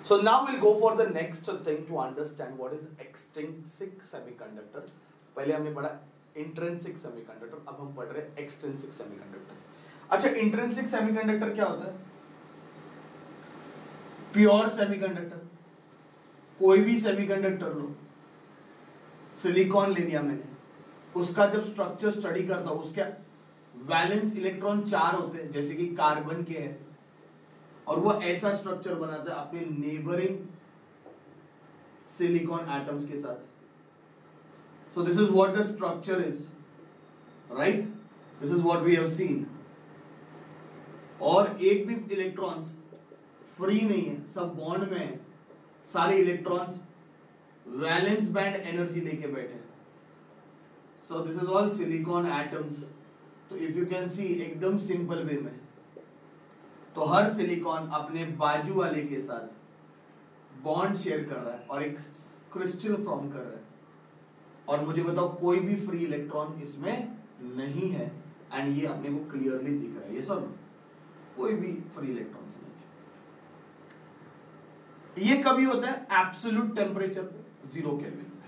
So now we'll go for the next thing to understand what is extrinsic semiconductor. पहले हमने पढ़ा intrinsic semiconductor, अब हम पढ़ रहे हैं एक्सट्रिंसिक सेमीकंडक्टर। अच्छा, इंट्रिंसिक सेमीकंडक्टर क्या होता है? प्योर सेमीकंडक्टर, कोई भी सेमीकंडक्टर लो, सिलिकॉन ले लिया मैंने, उसका जब स्ट्रक्चर स्टडी करता हूं उसके वैलेंस इलेक्ट्रॉन 4 होते हैं जैसे कि कार्बन के हैं, और वो ऐसा स्ट्रक्चर बनाता है अपने नेबरिंग सिलिकॉन एटम्स के साथ। So this is what the structure is, right? This is what we have seen. और एक भी इलेक्ट्रॉन्स फ्री नहीं है, सब बॉन्ड में है, सारे इलेक्ट्रॉन्स वैलेंस बैंड एनर्जी लेके बैठे हैं। So this is all silicon atoms. तो if you can see एकदम सिंपल वे में, तो हर सिलिकॉन अपने बाजू वाले के साथ बॉन्ड शेयर कर रहा है और एक क्रिस्टल फॉर्म कर रहा है। और मुझे बताओ कोई भी फ्री इलेक्ट्रॉन इसमें नहीं है, एंड ये अपने को क्लियरली दिख रहा है, ये सब कोई भी फ्री इलेक्ट्रॉन्स नहीं है। ये कभी होता है एब्सोल्यूट टेम्परेचर पे, 0 केल्विन पे,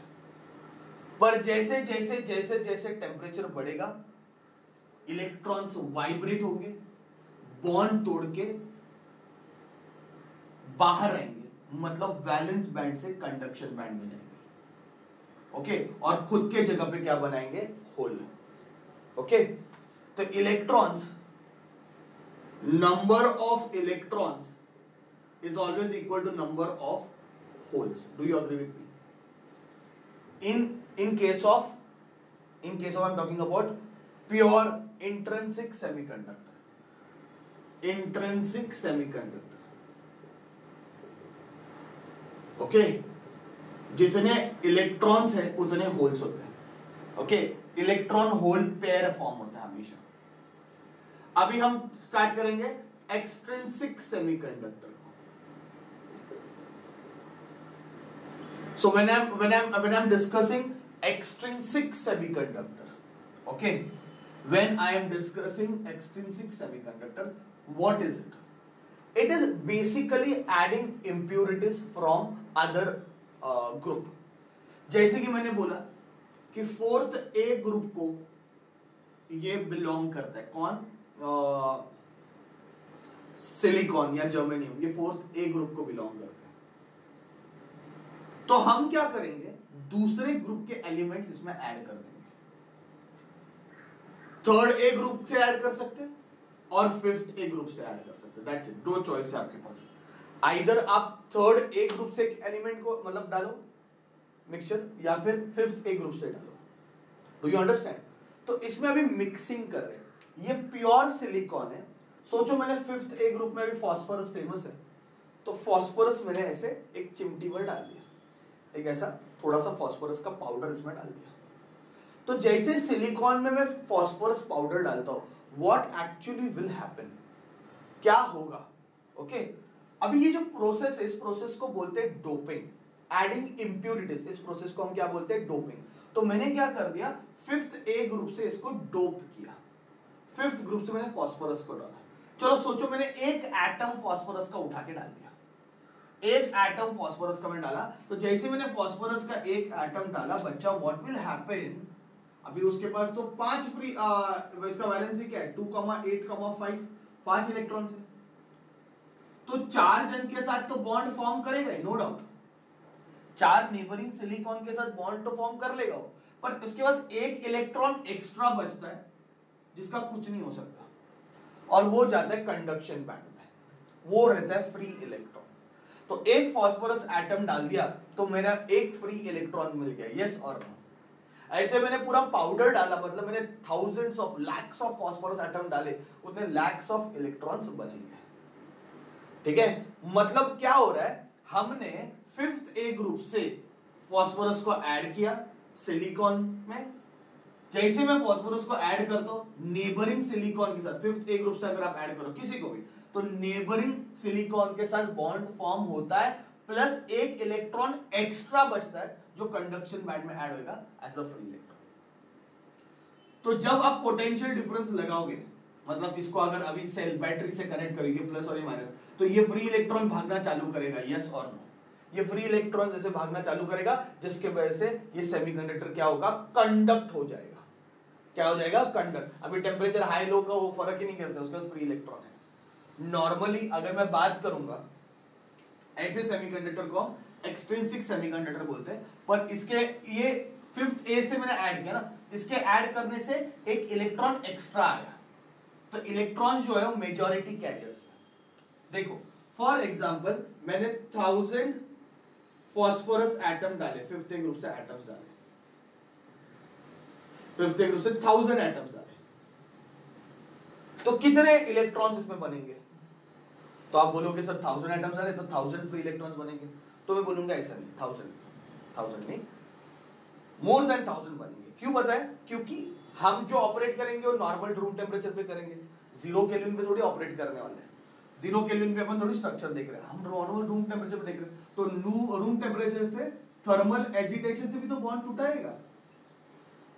पर जैसे जैसे जैसे जैसे टेम्परेचर बढ़ेगा इलेक्ट्रॉन्स वाइब्रेट होंगे, बॉन्ड तोड़ के बाहर आएंगे, मतलब वैलेंस बैंड से कंडक्शन बैंड में जाएंगे। ओके, और खुद के जगह पे क्या बनाएंगे? होल। ओके, तो electrons, number of electrons is always equal to number of holes. Do you agree with me? In case of I am talking about pure intrinsic semiconductor, intrinsic semiconductor. Okay, जितने electrons है उतने holes होते हैं। Okay, electron hole pair form होता है हमेशा। अभी हम स्टार्ट करेंगे एक्सट्रिंसिक सेमीकंडक्टर को। So when I am discussing extrinsic semiconductor, okay, when I am discussing extrinsic semiconductor, what is it? It is basically adding impurities from other group. जैसे कि मैंने बोला कि 4th A ग्रुप को ये belong करता है, कौन? सिलिकॉन या जर्मेनियम, ये 4th A ग्रुप को बिलोंग करता है। तो हम क्या करेंगे? दूसरे ग्रुप के एलिमेंट्स इसमें ऐड कर देंगे। 3rd A ग्रुप से ऐड कर सकते हैं और 5th A ग्रुप से ऐड कर सकते हैं। दैट्स इट, 2 चॉइस है आपके पास। आइदर आप 3rd A ग्रुप से एक एलिमेंट को मतलब डालो मिक्सचर, या फिर 5th A ग्रुप से डालो। Do you understand? तो इसमें अभी मिक्सिंग कर रहे हैं, ये प्योर सिलिकॉन है। सोचो मैंने 5th A ग्रुप में भी फास्फोरस फेमस है, तो फास्फोरस मैंने ऐसे एक चिमटी भर डाल दिया, एक ऐसा थोड़ा सा फास्फोरस का पाउडर इसमें डाल दिया। तो जैसे सिलिकॉन में मैं फास्फोरस पाउडर डालता हूं, व्हाट एक्चुअली विल हैपन, क्या होगा? ओके, अभी ये जो प्रोसेस है, इस प्रोसेस को बोलते हैं डोपिंग, एडिंग इंप्यूरिटीज। इस प्रोसेस को हम क्या बोलते हैं? डोपिंग। तो मैंने क्या कर दिया, 5th A ग्रुप से इसको डोप किया, 5th ग्रुप से मैंने फास्फोरस को डाला। चलो सोचो मैंने एक एटम फास्फोरस का उठा के डाल दिया, एक एटम फास्फोरस का मैंने डाला। तो जैसे मैंने फास्फोरस का एक एटम डाला बच्चा, व्हाट विल हैपन? अभी उसके पास तो 5 फ्री, इसका वैलेंसी क्या है? 2, 8, 5, 5 इलेक्ट्रॉन्स है। तो 4 जन के साथ तो बॉन्ड फॉर्म करेगा, नो डाउट। 4 नेबरिंग सिलिकॉन के साथ बॉन्ड तो फॉर्म कर लेगा, पर उसके पास एक इलेक्ट्रॉन एक्स्ट्रा बचता है जिसका कुछ नहीं हो सकता, और वो जाता है कंडक्शन बैंड में, वो रहता है फ्री इलेक्ट्रॉन। तो एक फास्फोरस एटम डाल दिया तो मेरा एक फ्री इलेक्ट्रॉन मिल गया, यस और नो? ऐसे मैंने पूरा पाउडर डाला, मतलब मैंने thousands of lakhs of phosphorus atom डाले, उतने लैक्स ऑफ इलेक्ट्रॉन्स बनेंगे। ठीक है, मतलब क्या हो रहा है, हमने 5th A ग्रुप से फास्फोरस को ऐड किया सिलिकॉन में। जैसे मैं फास्फोरस को ऐड करता हूं नेबरिंग सिलिकॉन के साथ, 5th A ग्रुप से अगर आप ऐड करो किसी को भी, तो नेबरिंग सिलिकॉन के साथ बॉन्ड फॉर्म होता है, प्लस एक इलेक्ट्रॉन एक्स्ट्रा बचता है जो कंडक्शन बैंड में ऐड होगा एज अ फ्री इलेक्ट्रॉन। तो जब आप पोटेंशियल डिफरेंस लगाओगे, मतलब इसको अगर अभी सेल बैटरी से कनेक्ट करेंगे प्लस और माइनस, तो ये फ्री इलेक्ट्रॉन भागना चालू करेगा, यस और नो। ये फ्री इलेक्ट्रॉन जैसे भागना चालू करेगा जिसके वजह से ये सेमीकंडक्टर क्या होगा, कंडक्ट हो जाएगा। क्या हो जाएगा, कंडक्ट। अभी टेम्परेचर हाई लो का वो फर्क ही नहीं करता, उसके पास फ्री इलेक्ट्रॉन है। नॉर्मली अगर मैं बात करूंगा, ऐसे सेमीकंडक्टर को एक्सट्रिंसिक सेमीकंडक्टर बोलते हैं, पर इसके ये 5th ए से मैंने ऐड किया ना, इसके ऐड करने से एक इलेक्ट्रॉन एक्स्ट्रा आया। तो इलेक्ट्रॉन जो है वो मेजॉरिटी कैरियर्स है। देखो फॉर एग्जांपल मैंने 1000 फॉस्फोरस एटम डाले, 5th ग्रुप से एटम्स डाले, 5th ग्रुप से 1000 एटम्स डाले, तो कितने इलेक्ट्रॉन्स इसमें बनेंगे? तो आप बोलोगे सर 1000 एटम्स डाले तो 1000 फ्री इलेक्ट्रॉन्स बनेंगे। तो मैं बोलूंगा ऐसा नहीं, 1000 नहीं, मोर देन 1000 बनेंगे। क्यों पता है? क्योंकि हम जो ऑपरेट करेंगे वो नॉर्मल रूम टेम्परेचर पे करेंगे, 0 केल्विन पे थोड़ी ऑपरेट करने वाले हैं। 0 केल्विन पे अपन थोड़ी स्ट्रक्चर देख रहे हैं, हम नॉर्मल रूम टेम्परेचर पे देख रहे हैं। तो रूम टेम्परेचर से थर्मल एजिटेशन से भी तो बॉन्ड टूटा रहेगा।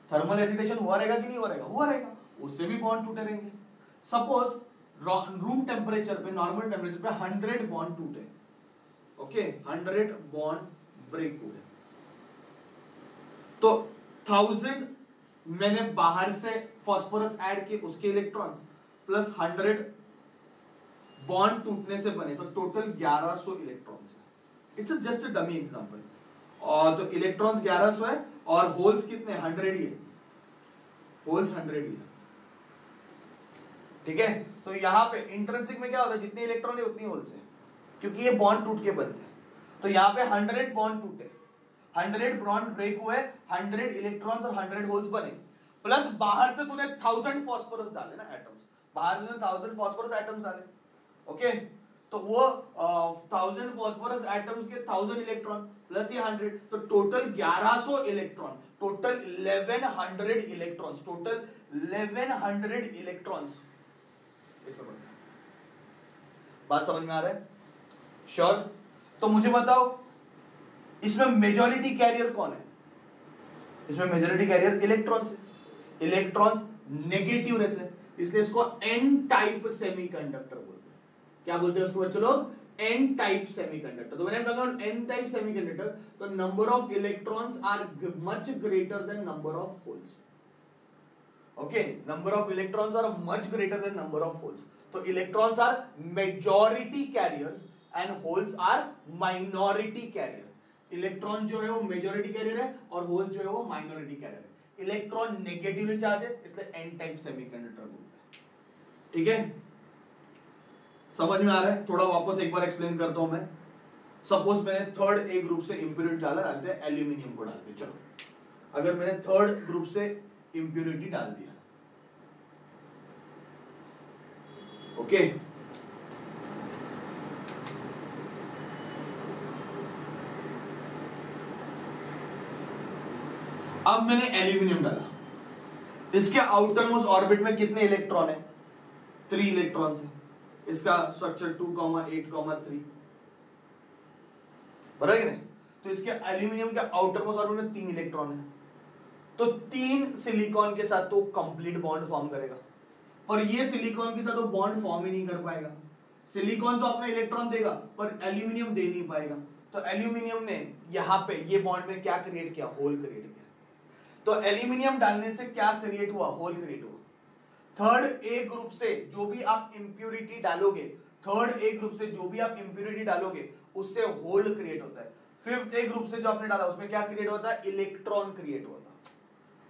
थर्मल एजिटेशन हुआ रहेगा कि नहीं हुआ रहेगा? हुआ रहेगा, उससे भी बॉन्ड टूटे रहेंगे। सपोज रूम टेम्परेचर पे, नॉर्मल टेम्परेचर पे 100 बॉन्ड टूटे, ओके, 100 बॉन्ड ब्रेक हुए, तो 1000 मैंने बाहर से फॉस्फोरस ऐड किए, उसके इलेक्ट्रॉन्स प्लस 100 बॉन्ड टूटने से बने, तो टोटल 1100 इलेक्ट्रॉन्स है। It's just a dummy example. और तो इलेक्ट्रॉन्स 1100 है और होल्स कितने? 100 ही है, होल्स 100 ही है, ठीक है। तो यहां पे इंट्रिंसिक में क्या होता है, जितने इलेक्ट्रॉन है उतनी होल्स है, क्योंकि ये बॉन्ड टूट के बनते हैं। तो यहां पे 100 बॉन्ड टूटे, 100 बॉन्ड ब्रेक हुए, 100 इलेक्ट्रॉन्स और 100 होल्स बने, प्लस बाहर से तूने 1000 फॉस्फोरस डाले ना एटम्स, बाहर से 1000 फॉस्फोरस एटम्स डाले, ओके। तो वो 1000 फॉस्फोरस एटम्स के 1000 इलेक्ट्रॉन प्लस ये 100, तो total 1100 electron, total 1100 electrons, total 1100 electrons इसमें बनता है। बात समझ में आ रहा है? श्योर? तो मुझे बताओ इसमें मेजॉरिटी कैरियर कौन है? इसमें मेजॉरिटी कैरियर इलेक्ट्रॉन्स है। इलेक्ट्रॉन्स नेगेटिव रहते हैं, इसलिए इसको एन टाइप सेमीकंडक्टर बोलते हैं। क्या बोलते हैं उसको बच्चों लोग? N type semiconductor. तो when I talk N type semiconductor, तो number of electrons are much greater than number of holes, okay. Number of electrons are much greater than number of holes. तो electrons are majority carriers and holes are minority carrier. Electron जो है वो majority career है और whole जो है वो minority carrier है। इलेक्ट्रॉन नेगेटिवली चार्ज है, इसलिए एन टाइप सेमीकंडक्टर बोलते हैं, ठीक है। समझ में आ रहा है? थोड़ा वापस एक बार एक्सप्लेन करता हूं मैं। सपोज मैंने 3rd ए ग्रुप से इंप्योरिटी डालते हैं एल्यूमिनियम को डालते, चलो अगर मैंने 3rd ग्रुप से इंप्योरिटी डाल दिया, ओके, अब मैंने एल्यूमिनियम डाला, इसके आउटर मोस्ट ऑर्बिट में कितने इलेक्ट्रॉन है? 3 इलेक्ट्रॉन्स है। इसका स्ट्रक्चर 2,8,3 बराबर है नहीं? तो इसके एल्यूमिनियम के आउटर मोस्ट ऑर्बिट में 3 इलेक्ट्रॉन है, तो 3 सिलिकॉन के साथ तो कंप्लीट बॉन्ड फॉर्म करेगा, पर ये सिलिकॉन के साथ तो बॉन्ड फॉर्म ही नहीं कर पाएगा। सिलिकॉन तो अपना इलेक्ट्रॉन देगा पर एल्यूमिनियम दे नहीं पाएगा। तो एल्यूमिनियम ने यहां पे ये बॉन्ड में क्या क्रिएट किया? होल क्रिएट किया। तो एल्यूमिनियम डालने से क्या क्रिएट हुआ? होल क्रिएट हुआ। 3rd ए ग्रुप से जो भी आप इंप्योरिटी डालोगे, 3rd ए ग्रुप से जो भी आप इंप्योरिटी डालोगे उससे होल क्रिएट होता है। 5th ए ग्रुप से जो आपने डाला उसमें क्या क्रिएट होता है? इलेक्ट्रॉन क्रिएट होता है।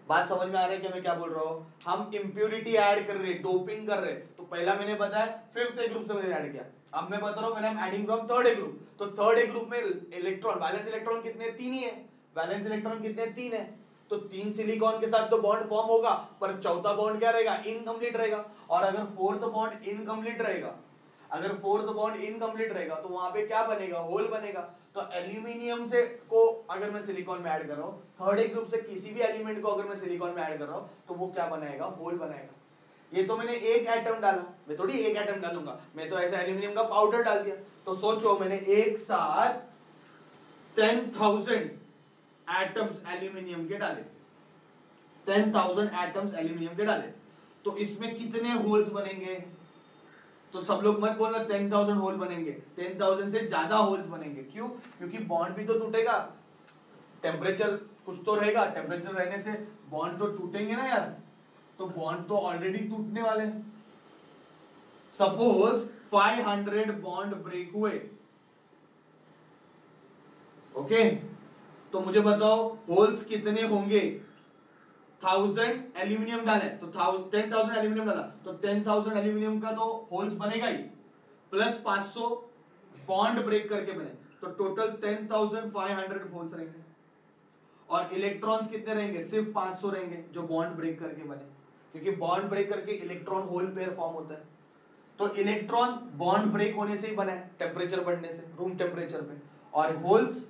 बात समझ में आ रहा है कि मैं क्या बोल रहा हूं? हम इंप्योरिटी ऐड कर रहे, डोपिंग कर रहे, तो पहला मैंने बताया 5th ए ग्रुप से मैंने ऐड किया। अब मैं बता रहा हूं मैंने adding from 3rd A group, तो 3rd ए ग्रुप में इलेक्ट्रॉन, वैलेंस इलेक्ट्रॉन कितने? 3 ही है। वैलेंस इलेक्ट्रॉन कितने? 3 है। तो 3 सिलिकॉन के साथ तो बॉन्ड फॉर्म होगा, पर चौथा बॉन्ड क्या रहेगा? इनकम्प्लीट रहेगा। और अगर 4th बॉन्ड इनकम्प्लीट रहेगा, अगर 4th बॉन्ड इनकम्प्लीट रहेगा तो वहां पे क्या बनेगा? होल बनेगा। तो एल्यूमिनियम से को अगर मैं सिलिकॉन में ऐड कर रहा हूं, 3rd ए ग्रुप से किसी भी एलिमेंट को अगर मैं सिलिकॉन में ऐड कर रहा हूं, तो वो क्या बनाएगा? होल बनाएगा। ये तो मैंने एक एटम डाला, मैं थोड़ी एक एटम डालूंगा, मैं तो ऐसा एल्यूमिनियम का पाउडर डाल दिया। तो सोचो मैंने एक साथ 10,000 एटम्स एल्यूमिनियम के डाले, 10,000 एटम्स एल्यूमिनियम के डाले, तो इसमें कितने होल्स बनेंगे? तो सब लोग मत बोलना 10,000 होल बनेंगे, 10,000 से ज्यादा होल्स बनेंगे। क्यों? क्योंकि बॉन्ड भी तो टूटेगा, टेम्परेचर कुछ तो रहेगा, टेम्परेचर रहने से बॉन्ड तो टूटेंगे ना यार, तो बॉन्ड तो ऑलरेडी टूटने वाले हैं। सपोज 500 बॉन्ड ब्रेक हुए, ओके, तो मुझे बताओ होल्स कितने होंगे? 1000 एल्यूमिनियम डाले तो 10,000 एल्यूमिनियम डाला तो 10,000 एल्यूमिनियम का तो होल्स बनेगा ही, प्लस 500 बॉन्ड ब्रेक करके बने, तो टोटल 10,500 होल्स रहेंगे। और इलेक्ट्रॉन्स कितने रहेंगे? सिर्फ 500 रहेंगे जो बॉन्ड ब्रेक करके बने, क्योंकि बॉन्ड ब्रेक करके इलेक्ट्रॉन होल पेयर फॉर्म होता है। तो इलेक्ट्रॉन बॉन्ड ब्रेक होने से ही बना है, टेम्परेचर बढ़ने से, रूम टेम्परेचर पे, और होल्स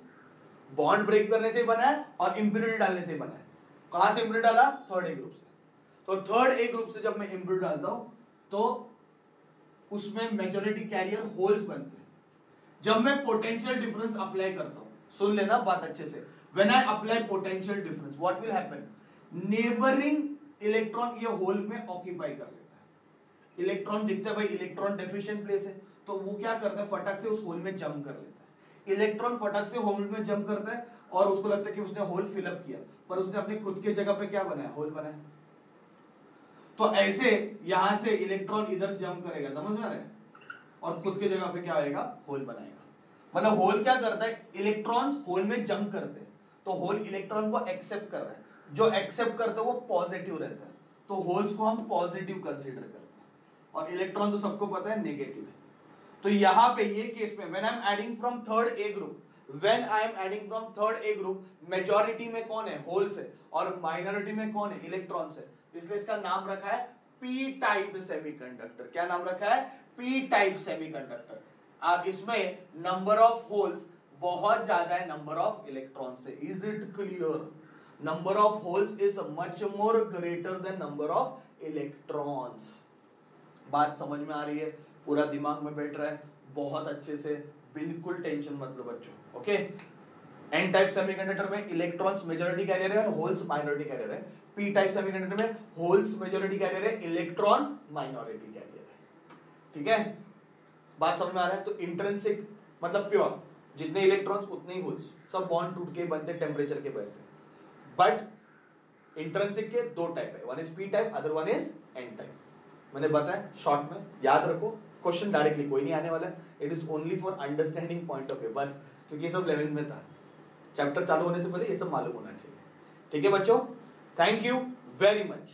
बॉन्ड ब्रेक करने से ही बना है और इंप्यूरिटी डालने से ही बना है। कहां से इंप्यूरिटी डाला? थर्ड ए ग्रुप से। तो थर्ड ए ग्रुप से जब मैं इंप्यूरिटी डालता हूं तो उसमें मेजॉरिटी कैरियर होल्स बनते हैं। जब मैं पोटेंशियल डिफरेंस अप्लाई करता हूं, सुन लेना बात अच्छे से, when I apply potential difference what will happen? Neighbouring electron ये होल में ऑक्यूपाई कर लेता है। इलेक्ट्रॉन दिखता है भाई, इलेक्ट्रॉन डेफिशिएंट प्लेस है, तो वो क्या करता है? फटक से उस होल में जंप कर लेता है। इलेक्ट्रॉन फटक से होल में जंप करता है और उसको लगता है कि उसने होल फिलअप किया, पर उसने अपने खुद के जगह पे क्या बनाया? होल बनाया। तो ऐसे यहां से इलेक्ट्रॉन इधर जंप करेगा, समझ में आ रहा है, और खुद के जगह पे क्या आएगा? होल बनाएगा। मतलब होल क्या करता है? इलेक्ट्रॉन्स होल में जंप करते हैं, तो होल इलेक्ट्रॉन को एक्सेप्ट कर रहा है, जो एक्सेप्ट करता है वो पॉजिटिव रहता है, तो होल्स को हम पॉजिटिव कंसीडर करते हैं, और इलेक्ट्रॉन तो सबको पता है नेगेटिव है। तो यहां पे ये केस में when I am adding from third A group, when I am adding from third A group, majority में कौन है? होल्स है, और माइनॉरिटी में कौन है? इलेक्ट्रॉन्स है। इसलिए इसका नाम रखा है पी टाइप सेमीकंडक्टर। क्या नाम रखा है? P type semiconductor. और इसमें नंबर ऑफ होल्स बहुत ज्यादा है नंबर ऑफ इलेक्ट्रॉन से। Is it clear? Number of holes is much more greater than number of electrons. बात समझ में आ रही है? पूरा दिमाग में बैठ रहा है बहुत अच्छे से, बिल्कुल टेंशन मत लो बच्चों। ओके, एन टाइप सेमीकंडक्टर में इलेक्ट्रॉन्स मेजॉरिटी कैरियर है और होल्स माइनॉरिटी कैरियर है। पी टाइप सेमीकंडक्टर में होल्स मेजॉरिटी कैरियर है, इलेक्ट्रॉन माइनॉरिटी कैरियर है। ठीक है, बात समझ में आ रहा है? तो इंट्रिंसिक मतलब प्योर, जितने इलेक्ट्रॉन्स उतने ही होल्स, सब बॉन्ड टूट के बनते टेम्परेचर के वजह से। बट इंट्रिंसिक के दो टाइप है, one is P type, other one is an type. मैंने बताया शॉर्ट में, याद रखो, क्वेश्चन डायरेक्टली कोई नहीं आने वाला है, it is only for understanding point of view बस, क्योंकि ये सब 11th में था, चैप्टर चालू होने से पहले ये सब मालूम होना चाहिए। ठीक है बच्चों, थैंक यू वेरी मच।